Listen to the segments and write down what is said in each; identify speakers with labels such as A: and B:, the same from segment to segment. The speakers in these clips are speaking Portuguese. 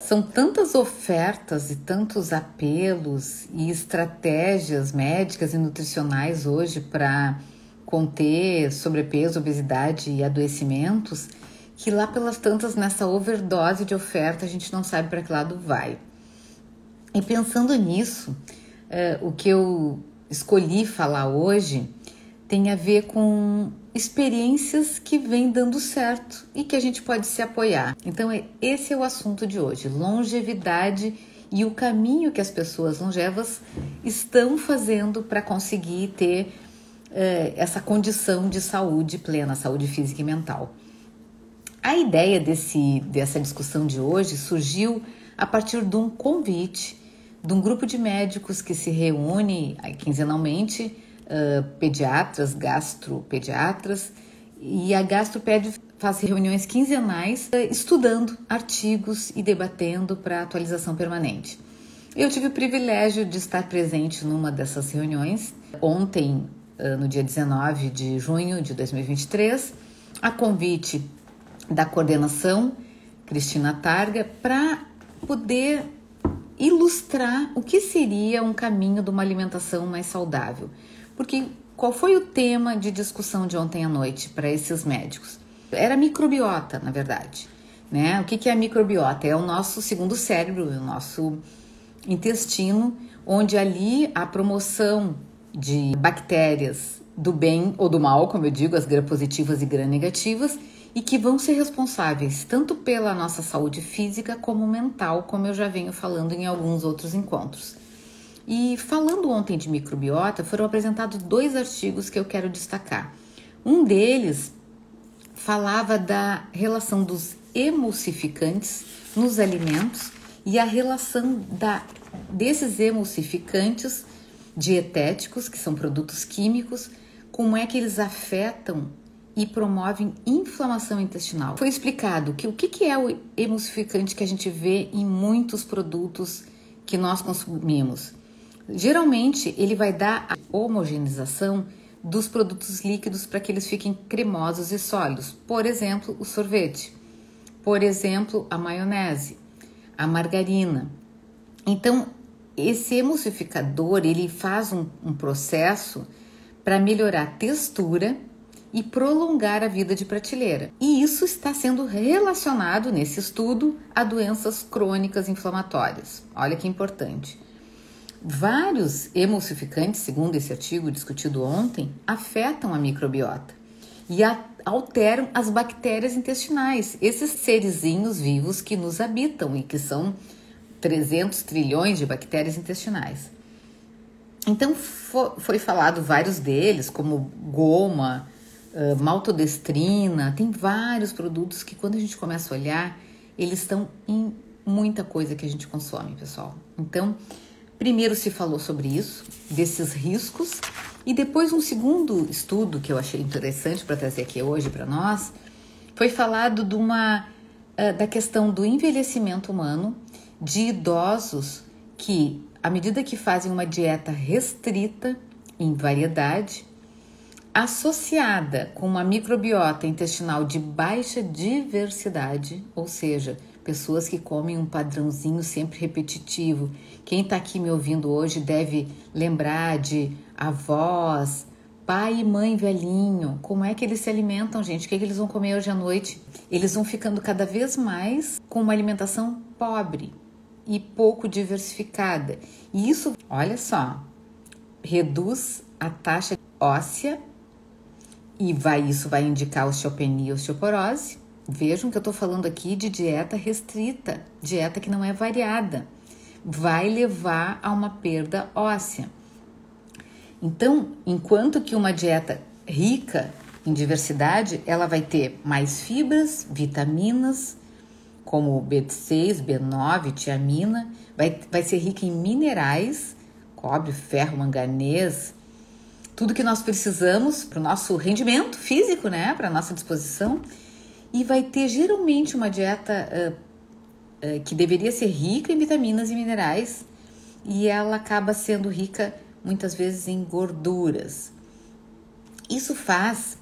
A: São tantas ofertas e tantos apelos e estratégias médicas e nutricionais hoje para conter sobrepeso, obesidade e adoecimentos, que lá pelas tantas, nessa overdose de oferta, a gente não sabe para que lado vai. E pensando nisso, o que eu escolhi falar hoje tem a ver com experiências que vêm dando certo e que a gente pode se apoiar. Então, esse é o assunto de hoje: longevidade e o caminho que as pessoas longevas estão fazendo para conseguir ter essa condição de saúde plena, saúde física e mental. A ideia dessa discussão de hoje surgiu a partir de um convite de um grupo de médicos que se reúne quinzenalmente, pediatras, gastropediatras, e a Gastroped faz reuniões quinzenais estudando artigos e debatendo para atualização permanente. Eu tive o privilégio de estar presente numa dessas reuniões ontem, no dia 19 de junho de 2023, a convite da coordenação Cristina Targa, para poder ilustrar o que seria um caminho de uma alimentação mais saudável. Porque qual foi o tema de discussão de ontem à noite para esses médicos? Era microbiota, na verdade, né? O que é a microbiota? É o nosso segundo cérebro, o nosso intestino, onde ali a promoção de bactérias do bem ou do mal, como eu digo, as gram-positivas e gram-negativas, e que vão ser responsáveis tanto pela nossa saúde física como mental, como eu já venho falando em alguns outros encontros. E falando ontem de microbiota, foram apresentados 2 artigos que eu quero destacar. Um deles falava da relação dos emulsificantes nos alimentos e a relação desses emulsificantes dietéticos, que são produtos químicos, como é que eles afetam e promovem inflamação intestinal. Foi explicado que o que é o emulsificante que a gente vê em muitos produtos que nós consumimos. Geralmente, ele vai dar a homogeneização dos produtos líquidos para que eles fiquem cremosos e sólidos. Por exemplo, o sorvete. Por exemplo, a maionese, a margarina. Então, esse emulsificador, ele faz um processo para melhorar a textura e prolongar a vida de prateleira. E isso está sendo relacionado nesse estudo a doenças crônicas inflamatórias. Olha que importante. Vários emulsificantes, segundo esse artigo discutido ontem, afetam a microbiota e alteram as bactérias intestinais, esses serizinhos vivos que nos habitam e que são 300 trilhões de bactérias intestinais. Então foi falado vários deles, como goma, maltodestrina, tem vários produtos que quando a gente começa a olhar, eles estão em muita coisa que a gente consome, pessoal. Então, primeiro se falou sobre isso, desses riscos, e depois um segundo estudo que eu achei interessante para trazer aqui hoje para nós, foi falado da questão do envelhecimento humano, de idosos que, à medida que fazem uma dieta restrita em variedade, associada com uma microbiota intestinal de baixa diversidade, ou seja, pessoas que comem um padrãozinho sempre repetitivo. Quem está aqui me ouvindo hoje deve lembrar de avós, pai e mãe velhinho. Como é que eles se alimentam, gente? O que eles vão comer hoje à noite? Eles vão ficando cada vez mais com uma alimentação pobre e pouco diversificada. E isso, olha só, reduz a taxa óssea e isso vai indicar osteopenia e osteoporose. Vejam que eu estou falando aqui de dieta restrita, dieta que não é variada. Vai levar a uma perda óssea. Então, enquanto que uma dieta rica em diversidade, ela vai ter mais fibras, vitaminas, como B6, B9, tiamina, vai ser rica em minerais, cobre, ferro, manganês, tudo que nós precisamos para o nosso rendimento físico, né, para a nossa disposição, e vai ter geralmente uma dieta que deveria ser rica em vitaminas e minerais, e ela acaba sendo rica muitas vezes em gorduras. Isso faz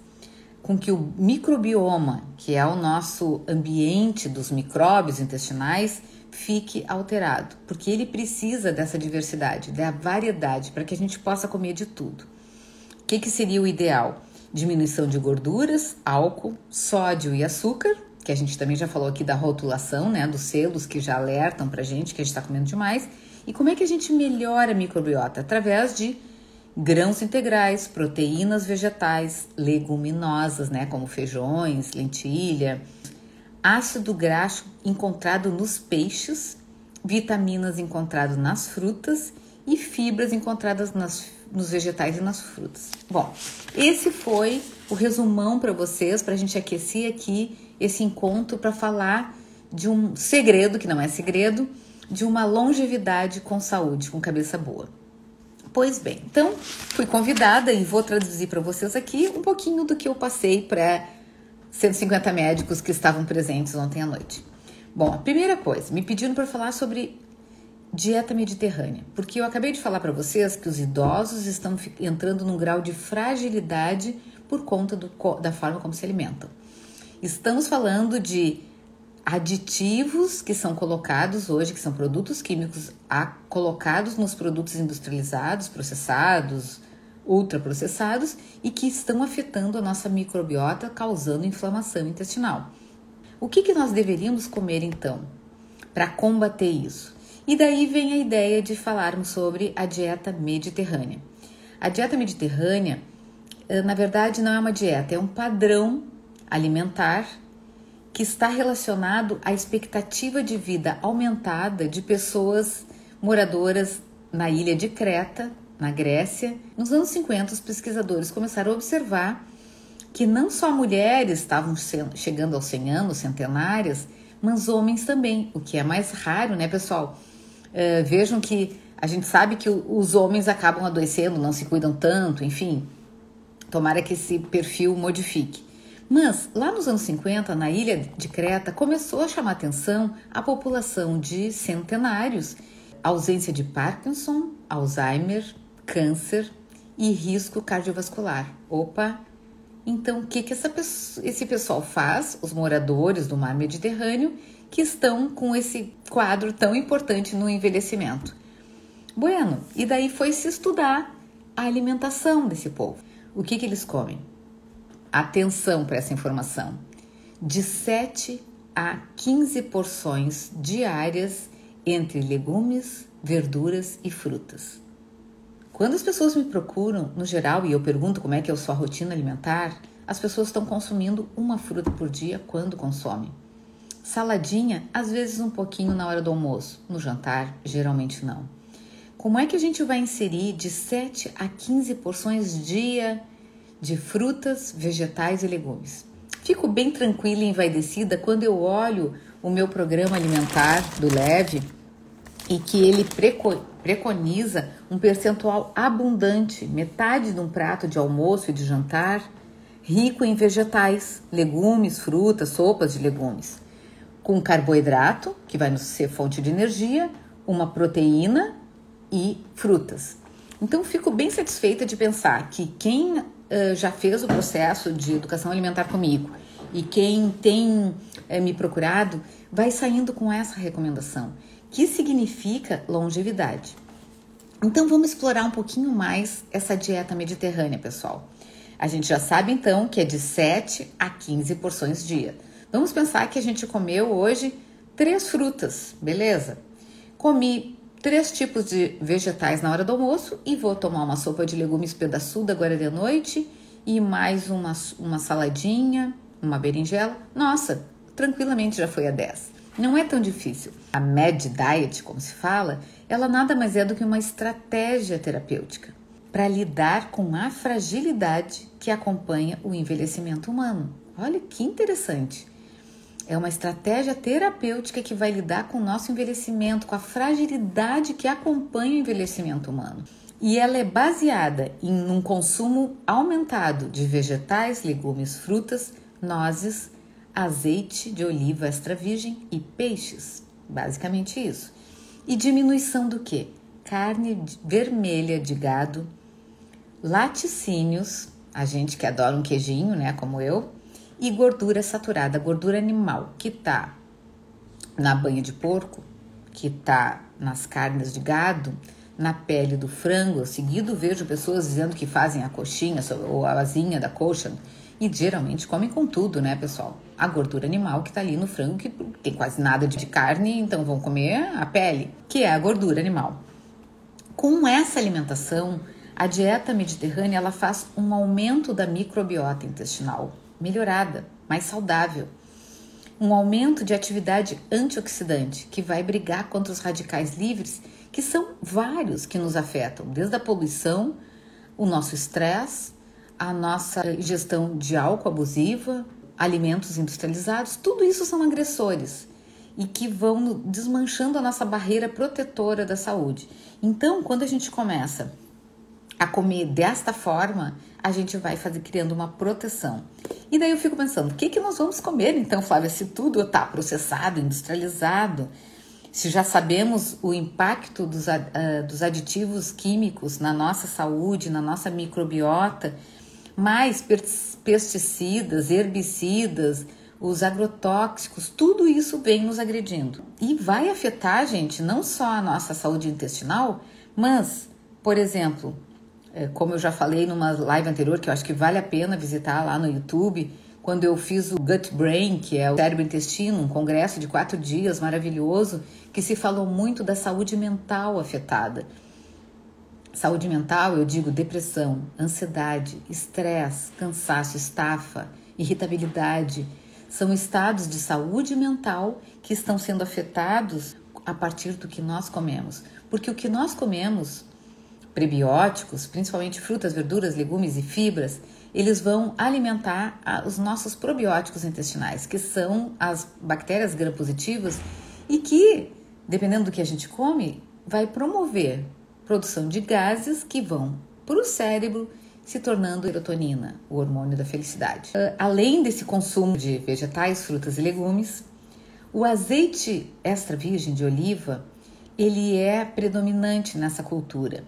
A: com que o microbioma, que é o nosso ambiente dos micróbios intestinais, fique alterado, porque ele precisa dessa diversidade, da variedade, para que a gente possa comer de tudo. O que seria o ideal? Diminuição de gorduras, álcool, sódio e açúcar, que a gente também já falou aqui da rotulação, né, dos selos que já alertam pra gente que a gente está comendo demais. E como é que a gente melhora a microbiota? Através de grãos integrais, proteínas vegetais, leguminosas, né, como feijões, lentilha, ácido graxo encontrado nos peixes, vitaminas encontradas nas frutas e fibras encontradas nos vegetais e nas frutas. Bom, esse foi o resumão para vocês, para a gente aquecer aqui esse encontro para falar de um segredo, que não é segredo, de uma longevidade com saúde, com cabeça boa. Pois bem, então fui convidada e vou traduzir para vocês aqui um pouquinho do que eu passei para 150 médicos que estavam presentes ontem à noite. Bom, a primeira coisa, me pediram para falar sobre dieta mediterrânea, porque eu acabei de falar para vocês que os idosos estão entrando num grau de fragilidade por conta da forma como se alimentam. Estamos falando de aditivos que são colocados hoje, que são produtos químicos colocados nos produtos industrializados, processados, ultraprocessados e que estão afetando a nossa microbiota, causando inflamação intestinal. O que nós deveríamos comer então para combater isso? E daí vem a ideia de falarmos sobre a dieta mediterrânea. A dieta mediterrânea, na verdade, não é uma dieta, é um padrão alimentar que está relacionado à expectativa de vida aumentada de pessoas moradoras na ilha de Creta, na Grécia. Nos anos 50, os pesquisadores começaram a observar que não só mulheres estavam chegando aos 100 anos, centenárias, mas homens também, o que é mais raro, né, pessoal? Vejam que a gente sabe que os homens acabam adoecendo, não se cuidam tanto, enfim, tomara que esse perfil modifique. Mas lá nos anos 50, na ilha de Creta, começou a chamar atenção a população de centenários, ausência de Parkinson, Alzheimer, câncer e risco cardiovascular. Opa! Então, o que esse pessoal faz, os moradores do mar Mediterrâneo, que estão com esse quadro tão importante no envelhecimento? Bueno, e daí foi se estudar a alimentação desse povo. O que eles comem? Atenção para essa informação. De 7 a 15 porções diárias entre legumes, verduras e frutas. Quando as pessoas me procuram, no geral, e eu pergunto como é que é a sua rotina alimentar, as pessoas estão consumindo uma fruta por dia quando consomem. Saladinha, às vezes um pouquinho na hora do almoço, no jantar, geralmente não. Como é que a gente vai inserir de 7 a 15 porções dia de frutas, vegetais e legumes? Fico bem tranquila e envaidecida quando eu olho o meu programa alimentar do Leve e que ele preconiza um percentual abundante, metade de um prato de almoço e de jantar, rico em vegetais, legumes, frutas, sopas de legumes, com carboidrato, que vai nos ser fonte de energia, uma proteína e frutas. Então, fico bem satisfeita de pensar que quem já fez o processo de educação alimentar comigo e quem tem me procurado vai saindo com essa recomendação, que significa longevidade. Então, vamos explorar um pouquinho mais essa dieta mediterrânea, pessoal. A gente já sabe, então, que é de 7 a 15 porções dia. Vamos pensar que a gente comeu hoje 3 frutas, beleza? Comi 3 tipos de vegetais na hora do almoço e vou tomar uma sopa de legumes pedaçuda agora de noite e mais uma saladinha, uma berinjela. Nossa, tranquilamente já foi a 10. Não é tão difícil. A Med Diet, como se fala, ela nada mais é do que uma estratégia terapêutica para lidar com a fragilidade que acompanha o envelhecimento humano. Olha que interessante. É uma estratégia terapêutica que vai lidar com o nosso envelhecimento, com a fragilidade que acompanha o envelhecimento humano. E ela é baseada em um consumo aumentado de vegetais, legumes, frutas, nozes, azeite de oliva extra virgem e peixes. Basicamente isso. E diminuição do quê? Carne vermelha de gado, laticínios, a gente que adora um queijinho, né, como eu, e gordura saturada, gordura animal, que tá na banha de porco, que está nas carnes de gado, na pele do frango. Eu seguido vejo pessoas dizendo que fazem a coxinha ou a asinha da coxa, e geralmente comem com tudo, né, pessoal? A gordura animal que tá ali no frango, que tem quase nada de carne, então vão comer a pele, que é a gordura animal. Com essa alimentação, a dieta mediterrânea ela faz um aumento da microbiota intestinal, melhorada, mais saudável. Um aumento de atividade antioxidante, que vai brigar contra os radicais livres, que são vários que nos afetam, desde a poluição, o nosso estresse, a nossa ingestão de álcool abusiva, alimentos industrializados, tudo isso são agressores e que vão desmanchando a nossa barreira protetora da saúde. Então, quando a gente começa a comer desta forma, a gente vai criando uma proteção. E daí eu fico pensando, o que nós vamos comer então, Flávia, se tudo está processado, industrializado, se já sabemos o impacto dos aditivos químicos na nossa saúde, na nossa microbiota, mais pesticidas, herbicidas, os agrotóxicos, tudo isso vem nos agredindo. E vai afetar, gente, não só a nossa saúde intestinal, mas, por exemplo, como eu já falei numa live anterior, que eu acho que vale a pena visitar lá no YouTube, quando eu fiz o Gut Brain, que é o cérebro-intestino, um congresso de 4 dias maravilhoso, que se falou muito da saúde mental afetada. Saúde mental, eu digo depressão, ansiedade, estresse, cansaço, estafa, irritabilidade. São estados de saúde mental que estão sendo afetados a partir do que nós comemos. Porque o que nós comemos, prebióticos, principalmente frutas, verduras, legumes e fibras, eles vão alimentar os nossos probióticos intestinais, que são as bactérias gram-positivas e que, dependendo do que a gente come, vai promover produção de gases que vão para o cérebro, se tornando serotonina, o hormônio da felicidade. Além desse consumo de vegetais, frutas e legumes, o azeite extra virgem de oliva, ele é predominante nessa cultura.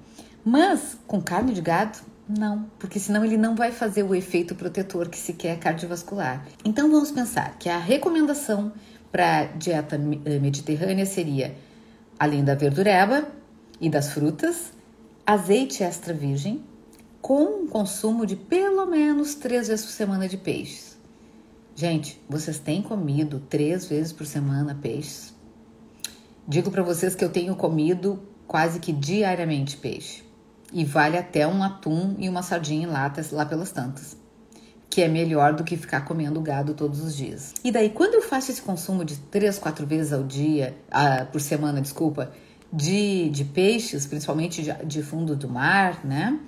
A: Mas com carne de gado, não, porque senão ele não vai fazer o efeito protetor que se quer cardiovascular. Então vamos pensar que a recomendação para a dieta mediterrânea seria, além da verdureba e das frutas, azeite extra virgem, com um consumo de pelo menos 3 vezes por semana de peixes. Gente, vocês têm comido 3 vezes por semana peixes? Digo para vocês que eu tenho comido quase que diariamente peixe. E vale até um atum e uma sardinha em lata lá pelas tantas, que é melhor do que ficar comendo gado todos os dias. E daí, quando eu faço esse consumo de 3, 4 vezes ao dia, por semana, desculpa, de peixes, principalmente de fundo do mar, né?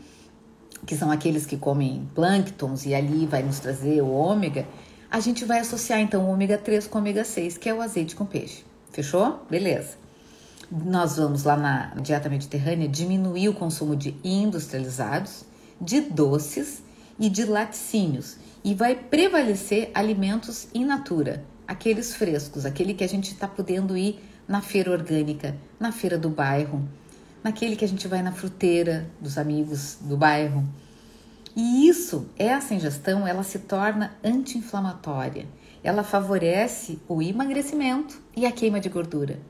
A: Que são aqueles que comem plânctons e ali vai nos trazer o ômega, a gente vai associar então o ômega 3 com o ômega 6, que é o azeite com peixe. Fechou? Beleza. Nós vamos lá na dieta mediterrânea diminuir o consumo de industrializados, de doces e de laticínios. E vai prevalecer alimentos in natura, aqueles frescos, aquele que a gente está podendo ir na feira orgânica, na feira do bairro, naquele que a gente vai na fruteira dos amigos do bairro. E essa ingestão, ela se torna anti-inflamatória. Ela favorece o emagrecimento e a queima de gordura.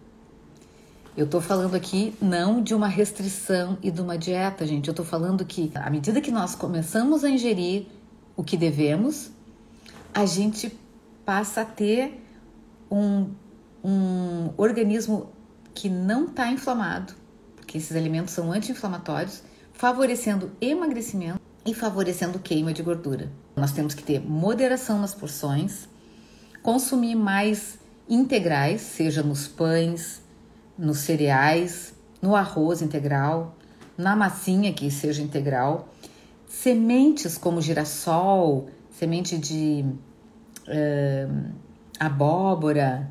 A: Eu tô falando aqui não de uma restrição e de uma dieta, gente. Eu tô falando que à medida que nós começamos a ingerir o que devemos, a gente passa a ter um organismo que não está inflamado, porque esses alimentos são anti-inflamatórios, favorecendo emagrecimento e favorecendo queima de gordura. Nós temos que ter moderação nas porções, consumir mais integrais, seja nos pães, nos cereais, no arroz integral, na massinha que seja integral, sementes como girassol, semente de abóbora,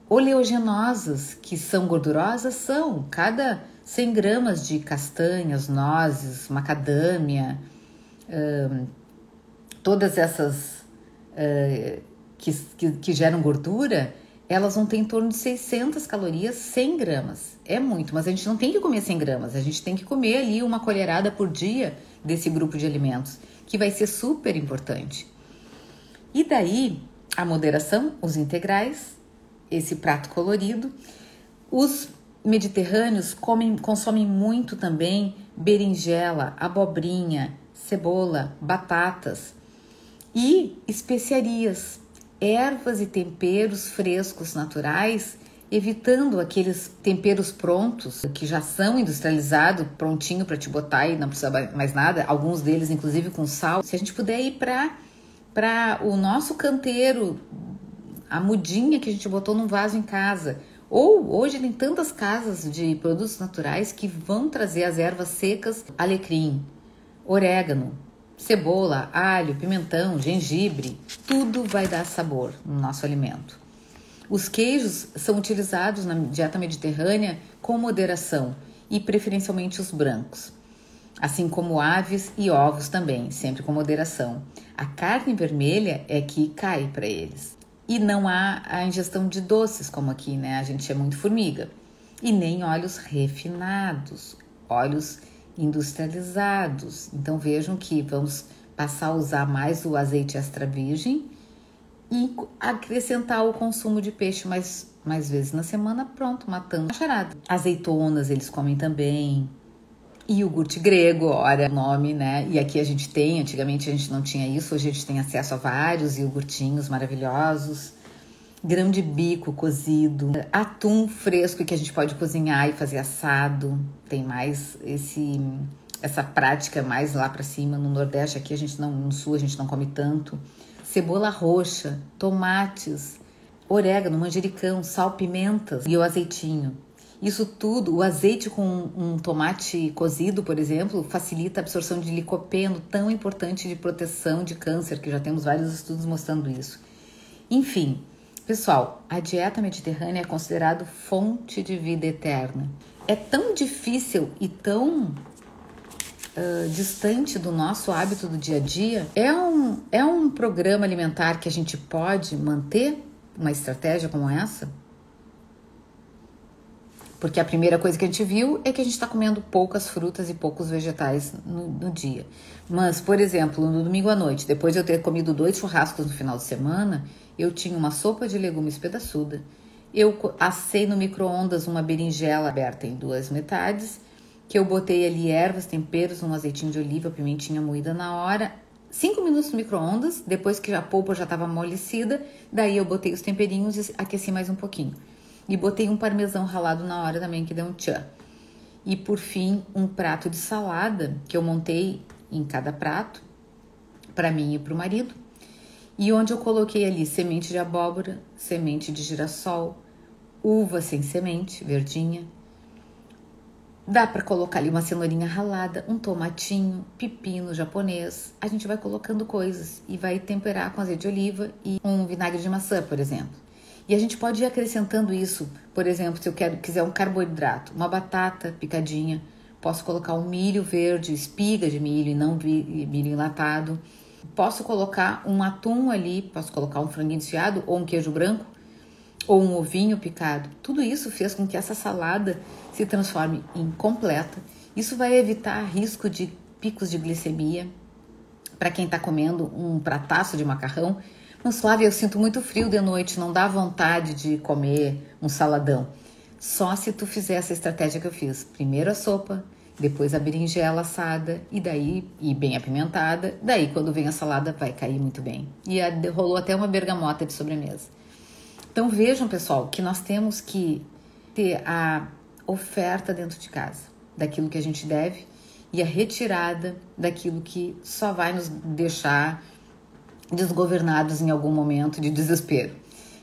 A: oleaginosas que são gordurosas são cada 100 gramas de castanhas, nozes, macadâmia, todas essas que geram gordura, elas vão ter em torno de 600 calorias, 100 gramas. É muito, mas a gente não tem que comer 100 gramas, a gente tem que comer ali uma colherada por dia desse grupo de alimentos, que vai ser super importante. E daí, a moderação, os integrais, esse prato colorido, os mediterrâneos consomem muito também berinjela, abobrinha, cebola, batatas e especiarias, ervas e temperos frescos naturais, evitando aqueles temperos prontos que já são industrializados, prontinho para te botar e não precisa mais nada, alguns deles inclusive com sal. Se a gente puder ir para o nosso canteiro, a mudinha que a gente botou num vaso em casa, ou hoje tem tantas casas de produtos naturais que vão trazer as ervas secas, alecrim, orégano, cebola, alho, pimentão, gengibre, tudo vai dar sabor no nosso alimento. Os queijos são utilizados na dieta mediterrânea com moderação e preferencialmente os brancos, assim como aves e ovos também, sempre com moderação. A carne vermelha é que cai para eles. E não há a ingestão de doces, como aqui, né? A gente é muito formiga. E nem óleos refinados, óleos industrializados. Então vejam que vamos passar a usar mais o azeite extra virgem e acrescentar o consumo de peixe mais vezes na semana, pronto, matando a charada. Azeitonas eles comem também. Iogurte grego, olha o nome, né? E aqui a gente tem, antigamente a gente não tinha isso, hoje a gente tem acesso a vários iogurtinhos maravilhosos. Grão de bico cozido, atum fresco que a gente pode cozinhar e fazer assado. Tem mais essa prática mais lá para cima, no Nordeste, aqui a gente não, no Sul a gente não come tanto. Cebola roxa, tomates, orégano, manjericão, sal, pimentas e o azeitinho. Isso tudo, o azeite com um tomate cozido, por exemplo, facilita a absorção de licopeno, tão importante de proteção de câncer, que já temos vários estudos mostrando isso. Enfim, pessoal, a dieta mediterrânea é considerada fonte de vida eterna. É tão difícil e tão distante do nosso hábito do dia a dia. É um programa alimentar que a gente pode manter uma estratégia como essa? Porque a primeira coisa que a gente viu é que a gente está comendo poucas frutas e poucos vegetais no dia. Mas, por exemplo, no domingo à noite, depois de eu ter comido 2 churrascos no final de semana, eu tinha uma sopa de legumes pedaçuda. Eu assei no micro-ondas uma berinjela aberta em 2 metades, que eu botei ali ervas, temperos, um azeitinho de oliva, pimentinha moída na hora. 5 minutos no micro-ondas, depois que a polpa já estava amolecida, daí eu botei os temperinhos e aqueci mais um pouquinho. E botei um parmesão ralado na hora também, que deu um tchan. E por fim, um prato de salada, que eu montei em cada prato, para mim e para o marido. E onde eu coloquei ali semente de abóbora, semente de girassol, uva sem semente, verdinha. Dá para colocar ali uma cenourinha ralada, um tomatinho, pepino japonês. A gente vai colocando coisas e vai temperar com azeite de oliva e um vinagre de maçã, por exemplo. E a gente pode ir acrescentando isso, por exemplo, se eu quiser um carboidrato, uma batata picadinha, posso colocar um milho verde, espiga de milho e não milho enlatado. Posso colocar um atum ali, posso colocar um franguinho desfiado ou um queijo branco ou um ovinho picado. Tudo isso fez com que essa salada se transforme em completa. Isso vai evitar risco de picos de glicemia para quem está comendo um prataço de macarrão. Mas, Flávia, eu sinto muito frio de noite, não dá vontade de comer um saladão. Só se tu fizer essa estratégia que eu fiz. Primeiro a sopa, depois a berinjela assada e bem apimentada. Daí, quando vem a salada, vai cair muito bem. E rolou até uma bergamota de sobremesa. Então, vejam, pessoal, que nós temos que ter a oferta dentro de casa daquilo que a gente deve e a retirada daquilo que só vai nos deixar desgovernados em algum momento de desespero.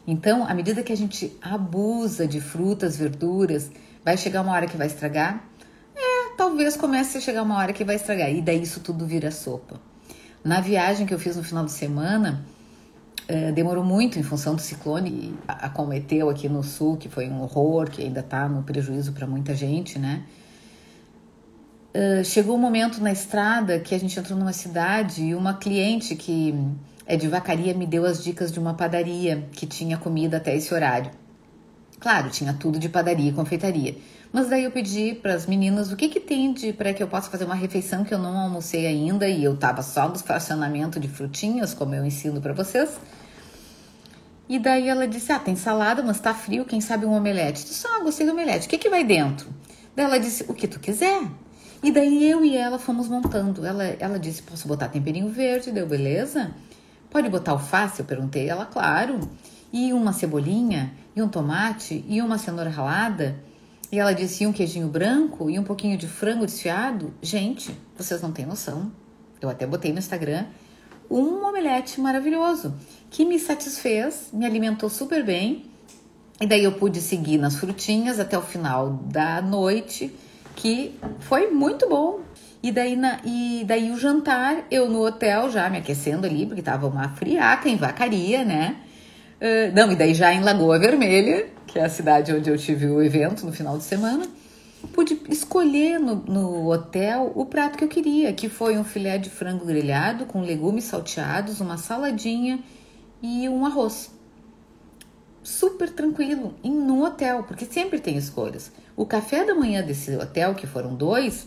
A: Então, à medida que a gente abusa de frutas, verduras, vai chegar uma hora que vai estragar? Talvez comece a chegar uma hora que vai estragar, e daí isso tudo vira sopa. Na viagem que eu fiz no final de semana, demorou muito em função do ciclone que acometeu aqui no sul, que foi um horror, que ainda está no prejuízo para muita gente, né? Chegou um momento na estrada que a gente entrou numa cidade e uma cliente que é de Vacaria me deu as dicas de uma padaria que tinha comida até esse horário. Claro, tinha tudo de padaria e confeitaria. Mas daí eu pedi para as meninas o que tem para que eu possa fazer uma refeição que eu não almocei ainda e eu tava só no fracionamento de frutinhas, como eu ensino para vocês. E daí ela disse, tem salada, mas tá frio, quem sabe um omelete? Eu disse, gostei do omelete, o que vai dentro? Daí ela disse, o que tu quiser. E daí eu e ela fomos montando. Ela disse, posso botar temperinho verde? Deu, beleza? Pode botar alface? Eu perguntei. Ela, claro. E uma cebolinha, e um tomate, e uma cenoura ralada. E ela disse, e um queijinho branco, e um pouquinho de frango desfiado. Gente, vocês não têm noção. Eu até botei no Instagram um omelete maravilhoso, que me satisfez, me alimentou super bem. E daí eu pude seguir nas frutinhas até o final da noite, que foi muito bom. E daí o jantar, eu no hotel já me aquecendo ali, porque tava uma friaca em Vacaria, né? E daí já em Lagoa Vermelha, que é a cidade onde eu tive o evento no final de semana, pude escolher no hotel o prato que eu queria, que foi um filé de frango grelhado com legumes salteados, uma saladinha e um arroz. Super tranquilo, no hotel, porque sempre tem escolhas. O café da manhã desse hotel, que foram 2,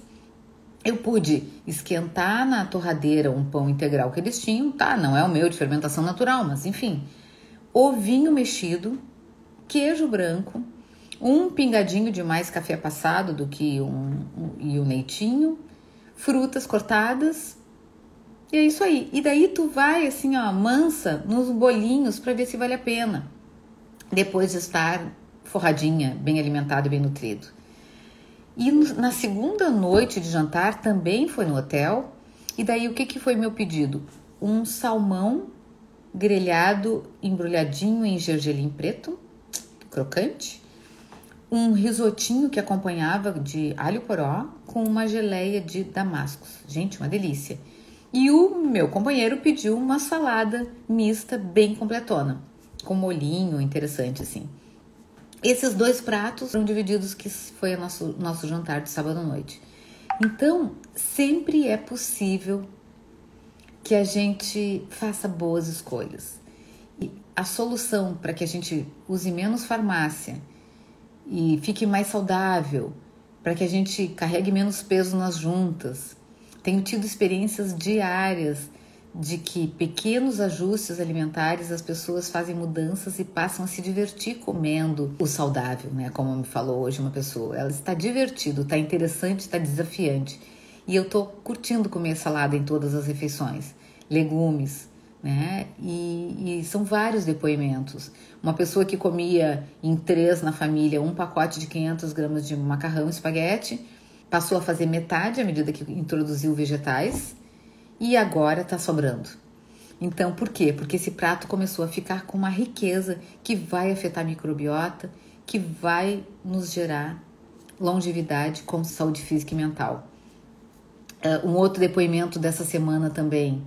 A: eu pude esquentar na torradeira um pão integral que eles tinham, tá? Não é o meu de fermentação natural, mas enfim. Ovinho mexido, queijo branco, um pingadinho de mais café passado do que e um leitinho, frutas cortadas, e é isso aí. E daí tu vai assim, mansa nos bolinhos para ver se vale a pena, depois de estar forradinha, bem alimentado e bem nutrido. E na segunda noite de jantar também foi no hotel, e daí o que foi meu pedido? Um salmão grelhado, embrulhadinho em gergelim preto, crocante, um risotinho que acompanhava de alho poró com uma geleia de damascos. Gente, uma delícia. E o meu companheiro pediu uma salada mista bem completona, com molhinho interessante assim. Esses 2 pratos foram divididos, que foi o nosso jantar de sábado à noite. Então, sempre é possível que a gente faça boas escolhas. E a solução para que a gente use menos farmácia e fique mais saudável, para que a gente carregue menos peso nas juntas. Tenho tido experiências diárias de que pequenos ajustes alimentares as pessoas fazem mudanças e passam a se divertir comendo o saudável, né? Como me falou hoje uma pessoa, ela está divertido, está interessante, está desafiante. E eu tô curtindo comer salada em todas as refeições, legumes, né? E são vários depoimentos. Uma pessoa que comia em 3 na família um pacote de 500 gramas de macarrão e espaguete, passou a fazer metade à medida que introduziu vegetais e agora está sobrando. Então, por quê? Porque esse prato começou a ficar com uma riqueza que vai afetar a microbiota, que vai nos gerar longevidade com saúde física e mental. Um outro depoimento dessa semana também,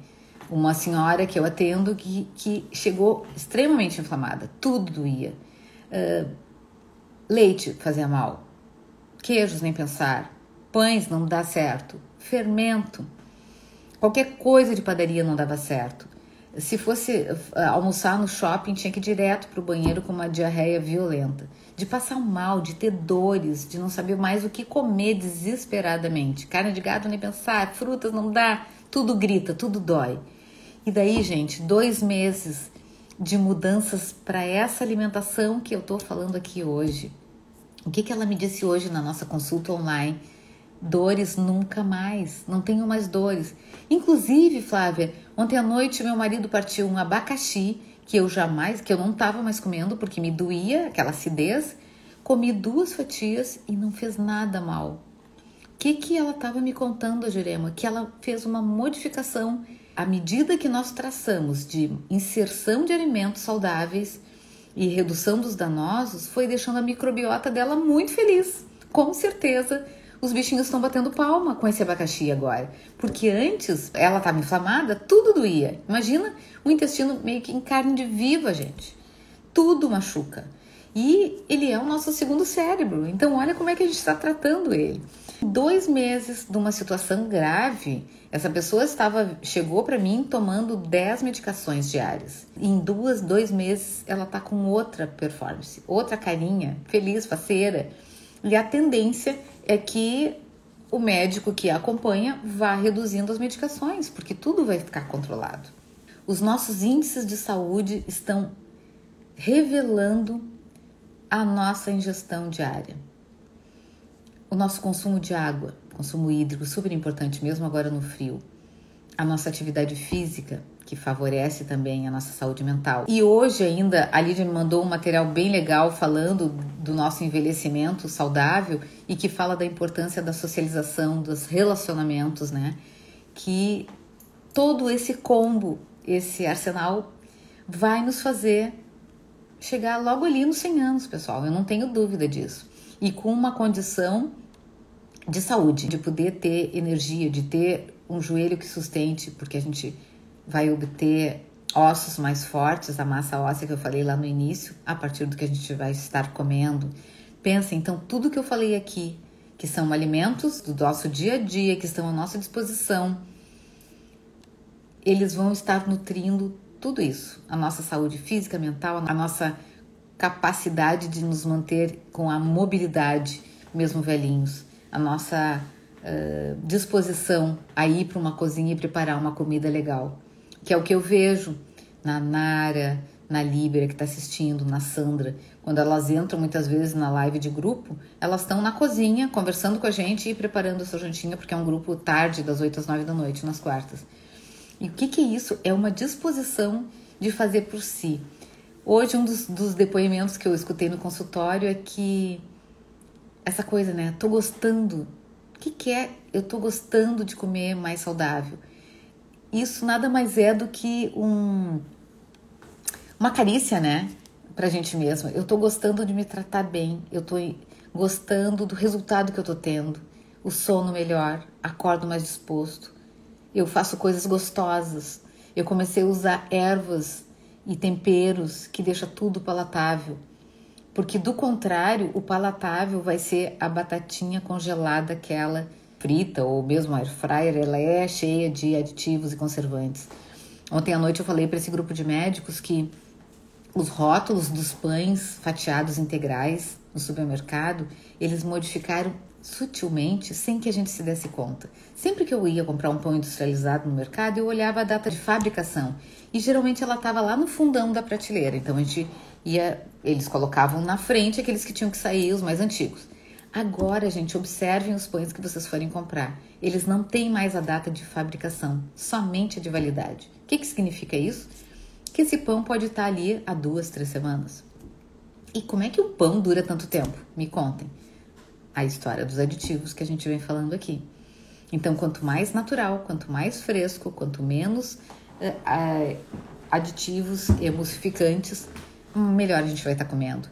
A: uma senhora que eu atendo que chegou extremamente inflamada, tudo doía. Leite fazia mal, queijos nem pensar, pães não dá certo, fermento, qualquer coisa de padaria não dava certo. Se fosse almoçar no shopping, tinha que ir direto para o banheiro com uma diarreia violenta. De passar mal, de ter dores, de não saber mais o que comer desesperadamente. Carne de gado nem pensar, frutas não dá, tudo grita, tudo dói. E daí, gente, 2 meses de mudanças para essa alimentação que eu tô falando aqui hoje. O que ela me disse hoje na nossa consulta online? Dores nunca mais, não tenho mais dores. Inclusive, Flávia, ontem à noite meu marido partiu um abacaxi que eu não estava mais comendo porque me doía, aquela acidez. Comi 2 fatias e não fez nada mal. O que ela estava me contando, Jurema? Que ela fez uma modificação à medida que nós traçamos de inserção de alimentos saudáveis e redução dos danosos, foi deixando a microbiota dela muito feliz. Com certeza, os bichinhos estão batendo palma com esse abacaxi agora. Porque antes, ela estava inflamada, tudo doía. Imagina o intestino meio que em carne de viva, gente. Tudo machuca. E ele é o nosso segundo cérebro. Então, olha como é que a gente está tratando ele. 2 meses de uma situação grave, essa pessoa chegou para mim tomando 10 medicações diárias. Em 2 meses, ela está com outra performance, outra carinha, feliz, faceira. E a tendência é que o médico que a acompanha vá reduzindo as medicações, porque tudo vai ficar controlado. Os nossos índices de saúde estão revelando a nossa ingestão diária. O nosso consumo de água, consumo hídrico, super importante mesmo agora no frio. A nossa atividade física, que favorece também a nossa saúde mental. E hoje ainda a Lídia me mandou um material bem legal falando do nosso envelhecimento saudável e que fala da importância da socialização, dos relacionamentos, né? Que todo esse combo, esse arsenal vai nos fazer chegar logo ali nos 100 anos, pessoal. Eu não tenho dúvida disso. E com uma condição de saúde, de poder ter energia, de ter um joelho que sustente, porque a gente vai obter ossos mais fortes, a massa óssea que eu falei lá no início, a partir do que a gente vai estar comendo. Pensa, então, tudo que eu falei aqui, que são alimentos do nosso dia a dia, que estão à nossa disposição, eles vão estar nutrindo tudo isso, a nossa saúde física, mental, a nossa capacidade de nos manter com a mobilidade, mesmo velhinhos, a nossa disposição a ir para uma cozinha e preparar uma comida legal, que é o que eu vejo na Nara, na Líbera que está assistindo, na Sandra, quando elas entram muitas vezes na live de grupo, elas estão na cozinha conversando com a gente e preparando a sua jantinha, porque é um grupo tarde, das 8 às 9 da noite, nas quartas. E o que é isso? É uma disposição de fazer por si. Hoje, um dos depoimentos que eu escutei no consultório é que essa coisa, né? Tô gostando. O que é? Eu tô gostando de comer mais saudável. Isso nada mais é do que uma carícia, né? Pra gente mesma. Eu tô gostando de me tratar bem. Eu tô gostando do resultado que eu tô tendo. O sono melhor, acordo mais disposto. Eu faço coisas gostosas. Eu comecei a usar ervas e temperos que deixa tudo palatável. Porque do contrário, o palatável vai ser a batatinha congelada, aquela frita, ou mesmo a air fryer, ela é cheia de aditivos e conservantes. Ontem à noite eu falei para esse grupo de médicos que os rótulos dos pães fatiados integrais no supermercado, eles modificaram sutilmente, sem que a gente se desse conta. Sempre que eu ia comprar um pão industrializado no mercado, eu olhava a data de fabricação e geralmente ela estava lá no fundão da prateleira. Então a gente eles colocavam na frente aqueles que tinham que sair, os mais antigos. Agora, gente, observem os pães que vocês forem comprar. Eles não têm mais a data de fabricação, somente a de validade. O que significa isso? Que esse pão pode estar ali há 2, 3 semanas. E como é que o pão dura tanto tempo? Me contem. A história dos aditivos que a gente vem falando aqui. Então, quanto mais natural, quanto mais fresco, quanto menos aditivos e emulsificantes, melhor a gente vai estar comendo.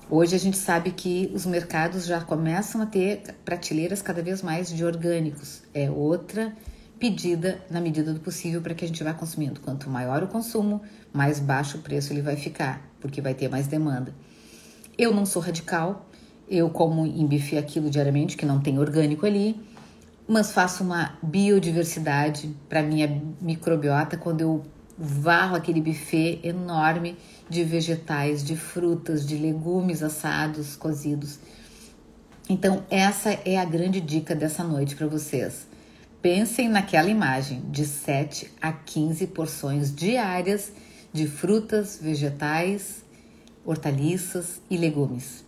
A: Hoje a gente sabe que os mercados já começam a ter prateleiras cada vez mais de orgânicos. É outra pedida na medida do possível para que a gente vá consumindo. Quanto maior o consumo, mais baixo o preço ele vai ficar, porque vai ter mais demanda. Eu não sou radical, eu como em bife aquilo diariamente, que não tem orgânico ali, mas faço uma biodiversidade para minha microbiota quando eu varro aquele buffet enorme de vegetais, de frutas, de legumes assados, cozidos. Então, essa é a grande dica dessa noite para vocês. Pensem naquela imagem de 7 a 15 porções diárias de frutas, vegetais, hortaliças e legumes.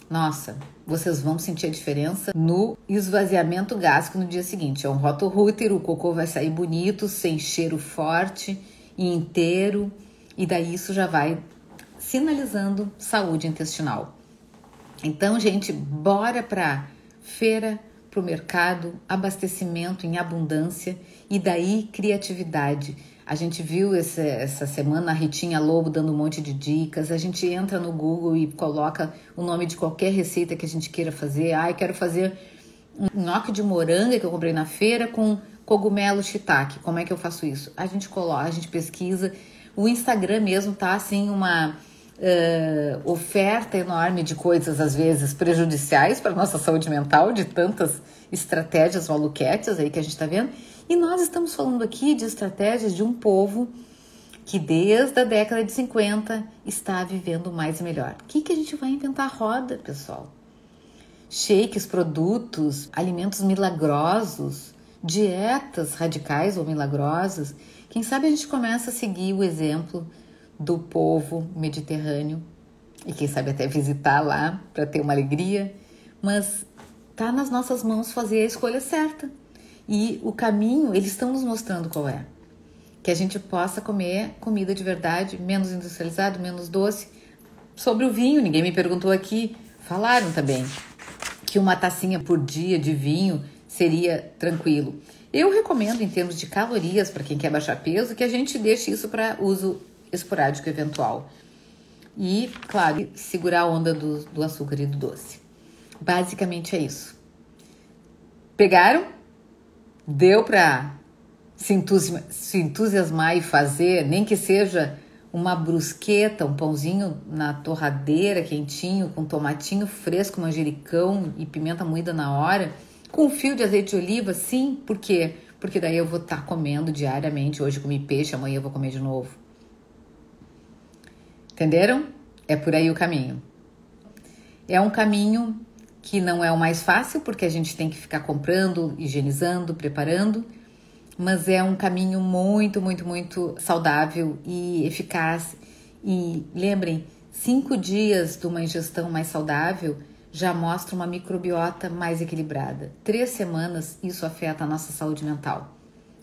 A: Nossa, vocês vão sentir a diferença no esvaziamento gástrico no dia seguinte. É um roto-rútero, o cocô vai sair bonito, sem cheiro forte e inteiro. E daí isso já vai sinalizando saúde intestinal. Então, gente, bora pra feira, pro mercado, abastecimento em abundância e daí criatividade. A gente viu essa semana a Ritinha Lobo dando um monte de dicas. A gente entra no Google e coloca o nome de qualquer receita que a gente queira fazer. Quero fazer um nhoque de moranga que eu comprei na feira com cogumelo shiitake. Como é que eu faço isso? A gente coloca, a gente pesquisa. O Instagram mesmo tá assim uma oferta enorme de coisas às vezes prejudiciais para nossa saúde mental, de tantas estratégias maluquetes aí que a gente tá vendo. E nós estamos falando aqui de estratégias de um povo que desde a década de 50 está vivendo mais e melhor. O que a gente vai inventar? Roda, pessoal. Shakes, produtos, alimentos milagrosos, dietas radicais ou milagrosas. Quem sabe a gente começa a seguir o exemplo do povo mediterrâneo e quem sabe até visitar lá para ter uma alegria, mas tá nas nossas mãos fazer a escolha certa. E o caminho, eles estão nos mostrando qual é. Que a gente possa comer comida de verdade, menos industrializado, menos doce. Sobre o vinho, ninguém me perguntou aqui, falaram também que uma tacinha por dia de vinho seria tranquilo. Eu recomendo, em termos de calorias, para quem quer baixar peso, que a gente deixe isso para uso esporádico eventual. E, claro, segurar a onda do açúcar e do doce. Basicamente é isso. Pegaram? Deu para se entusiasmar e fazer, nem que seja uma brusqueta, um pãozinho na torradeira quentinho, com tomatinho fresco, manjericão e pimenta moída na hora, com um fio de azeite de oliva, sim, por quê? Porque daí eu vou estar comendo diariamente, hoje comi peixe, amanhã eu vou comer de novo. Entenderam? É por aí o caminho. É um caminho que não é o mais fácil, porque a gente tem que ficar comprando, higienizando, preparando, mas é um caminho muito, muito, muito saudável e eficaz. E lembrem, 5 dias de uma ingestão mais saudável já mostra uma microbiota mais equilibrada. 3 semanas, isso afeta a nossa saúde mental.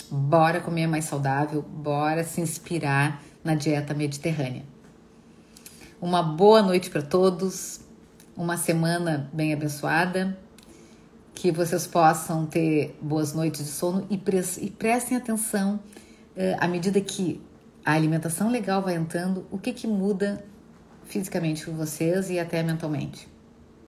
A: Bora comer mais saudável, bora se inspirar na dieta mediterrânea. Uma boa noite para todos, uma semana bem abençoada. Que vocês possam ter boas noites de sono e prestem atenção à medida que a alimentação legal vai entrando, o que muda fisicamente por vocês e até mentalmente.